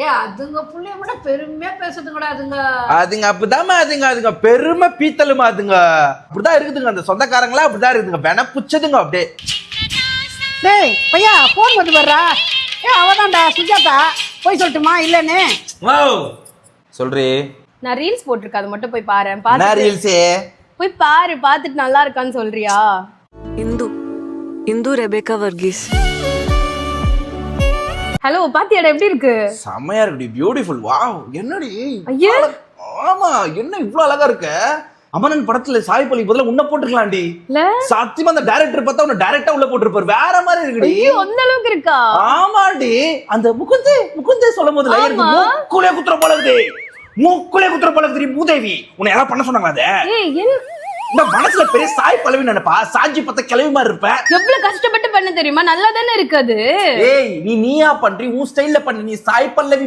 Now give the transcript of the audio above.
அதுங்க புள்ளைய விட பெருமையா பேசுதுங்கடா அதுங்க. அதுங்க அப்படிதாம்மா அதுங்க பெருமை பீத்தலுமா அதுங்க. அப்படிதான் இருக்குதுங்க அந்த சொந்தக்காரங்களா அப்படிதான் இருக்குதுங்க. வென புச்சதுங்க அப்படியே. டேய் பையா போன் வந்து வர்றா. அவதான்டா சுஜாதா. போய் சொல்லட்டுமா இல்லன்னு? சொல்றி. நான் ரீல்ஸ் போட்டிருக்கேன், அது மட்டும் போய் பாரு. என்ன ரீல்ஸே? போய் பாரு, பார்த்துட்டு நல்லா இருக்கான்னு சொல்றியா? இந்து ரெபேக்கா வர்கீஸ். ஹலோ, பாத்தியாடா எப்படி இருக்கு? செமையா இருக்குடி, பியூட்டிஃபுல். வாவ், என்னடி? ஐயே, ஆமா, என்ன இவ்வளவு அழகா இருக்க? அமரன் படத்துல சாய் பல்லவி பதிலா உன்ன போட்டுக்கலாம்டி. இல்ல சத்தியமா அந்த டைரக்டர் பார்த்தா உன்ன டைரக்டா உள்ள போட்டுருப்பாரு. வேற மாதிரி இருக்குடி. ஐயோ, அந்த அளவுக்கு இருக்கா? ஆமாடி. அந்த முகுந்தே சொல்லும் போது மூக்குலே குத்துற போல இருக்குது. மூக்குலே குத்துற போல இருக்குது. மூதேவி, உன்னை யாரா பண்ண சொன்னாங்களா? அத இந்த மனசுல பெரிய சாய் பல்லவி நினைப்பா. சாஞ்சி பத்த கிளவி மாதிரி இருப்ப. எவ்வளவு கஷ்டப்பட்டு பண்ண தெரியுமா? நல்லா தானே இருக்கு அது. ஏய், நீயா பண்றீ? உன் ஸ்டைல்ல பண்ணி. நீ சாய் பல்லவி